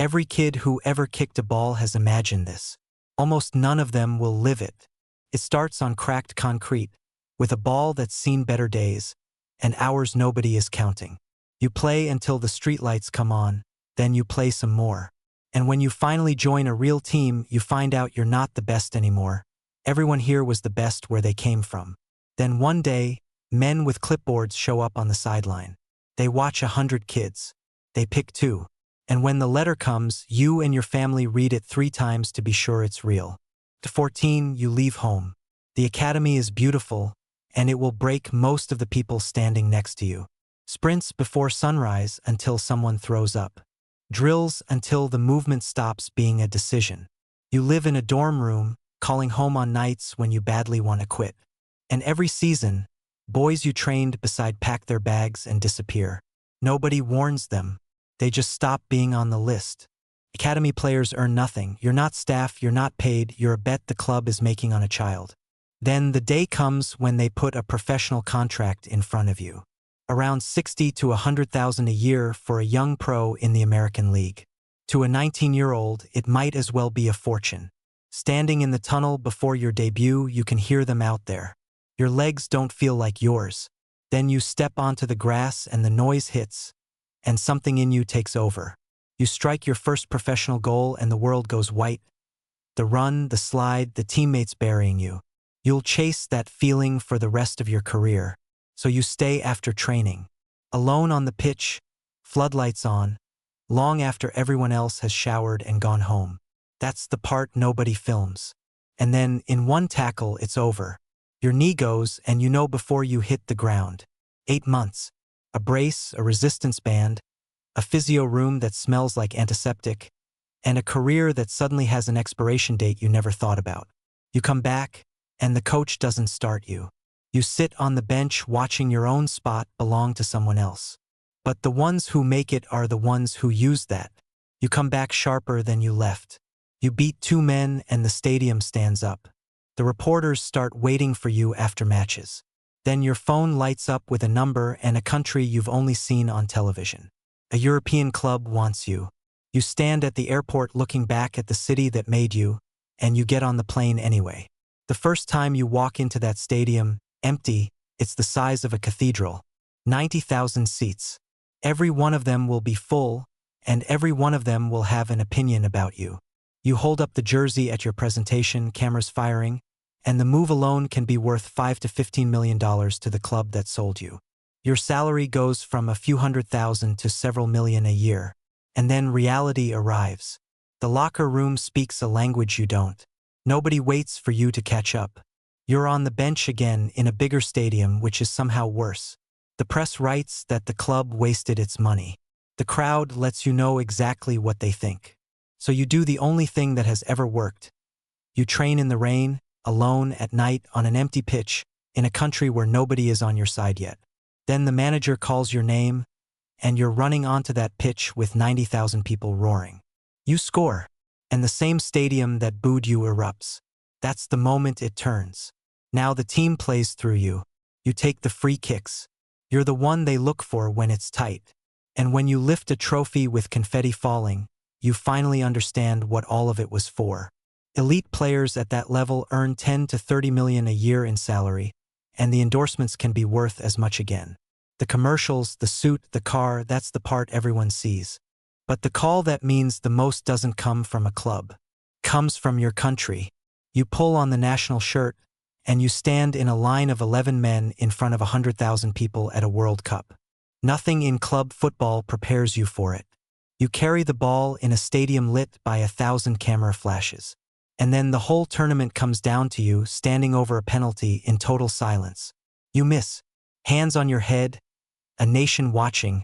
Every kid who ever kicked a ball has imagined this. Almost none of them will live it. It starts on cracked concrete, with a ball that's seen better days, and hours nobody is counting. You play until the streetlights come on, then you play some more. And when you finally join a real team, you find out you're not the best anymore. Everyone here was the best where they came from. Then one day, men with clipboards show up on the sideline. They watch 100 kids. They pick 2. And when the letter comes, you and your family read it 3 times to be sure it's real. To 14, you leave home. The academy is beautiful, and it will break most of the people standing next to you. Sprints before sunrise until someone throws up. Drills until the movement stops being a decision. You live in a dorm room, calling home on nights when you badly want to quit. And every season, boys you trained beside pack their bags and disappear. Nobody warns them. They just stop being on the list. Academy players earn nothing. You're not staff, you're not paid, you're a bet the club is making on a child. Then the day comes when they put a professional contract in front of you. Around 60 to 100,000 a year for a young pro in the American League. To a 19-year-old, it might as well be a fortune. Standing in the tunnel before your debut, you can hear them out there. Your legs don't feel like yours. Then you step onto the grass and the noise hits, and something in you takes over. You strike your first professional goal and the world goes white. The run, the slide, the teammates burying you. You'll chase that feeling for the rest of your career. So you stay after training. Alone on the pitch, floodlights on, long after everyone else has showered and gone home. That's the part nobody films. And then, in one tackle, it's over. Your knee goes, and you know before you hit the ground. 8 months. A brace, a resistance band, a physio room that smells like antiseptic, and a career that suddenly has an expiration date you never thought about. You come back, and the coach doesn't start you. You sit on the bench watching your own spot belong to someone else. But the ones who make it are the ones who use that. You come back sharper than you left. You beat 2 men and the stadium stands up. The reporters start waiting for you after matches. Then your phone lights up with a number and a country you've only seen on television. A European club wants you. You stand at the airport looking back at the city that made you, and you get on the plane anyway. The first time you walk into that stadium, empty, it's the size of a cathedral. 90,000 seats. Every one of them will be full, and every one of them will have an opinion about you. You hold up the jersey at your presentation, cameras firing, and the move alone can be worth $5 to $15 million to the club that sold you. Your salary goes from a few $100,000 to several million a year. And then reality arrives. The locker room speaks a language you don't. Nobody waits for you to catch up. You're on the bench again in a bigger stadium, which is somehow worse. The press writes that the club wasted its money. The crowd lets you know exactly what they think. So you do the only thing that has ever worked. You train in the rain, alone at night on an empty pitch, in a country where nobody is on your side yet. Then the manager calls your name, and you're running onto that pitch with 90,000 people roaring. You score, and the same stadium that booed you erupts. That's the moment it turns. Now the team plays through you. You take the free kicks. You're the one they look for when it's tight. And when you lift a trophy with confetti falling, you finally understand what all of it was for. Elite players at that level earn 10 to 30 million a year in salary, and the endorsements can be worth as much again. The commercials, the suit, the car, that's the part everyone sees. But the call that means the most doesn't come from a club. Comes from your country. You pull on the national shirt, and you stand in a line of 11 men in front of 100,000 people at a World Cup. Nothing in club football prepares you for it. You carry the ball in a stadium lit by 1,000 camera flashes. And then the whole tournament comes down to you standing over a penalty in total silence. You miss. Hands on your head, a nation watching,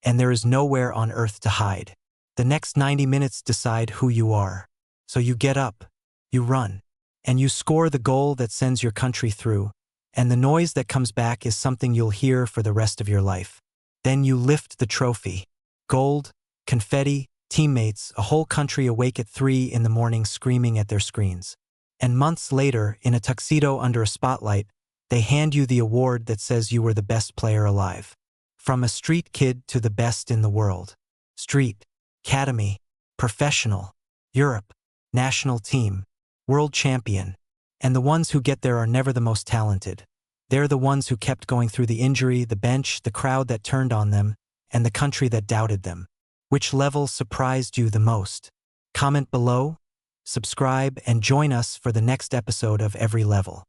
and there is nowhere on earth to hide. The next 90 minutes decide who you are. So you get up, you run, and you score the goal that sends your country through, and the noise that comes back is something you'll hear for the rest of your life. Then you lift the trophy. Gold, confetti, teammates, a whole country awake at 3 in the morning screaming at their screens. And months later, in a tuxedo under a spotlight, they hand you the award that says you were the best player alive. From a street kid to the best in the world. Street, academy, professional, Europe, national team, world champion. And the ones who get there are never the most talented. They're the ones who kept going through the injury, the bench, the crowd that turned on them, and the country that doubted them. Which level surprised you the most? Comment below, subscribe, and join us for the next episode of Every Level.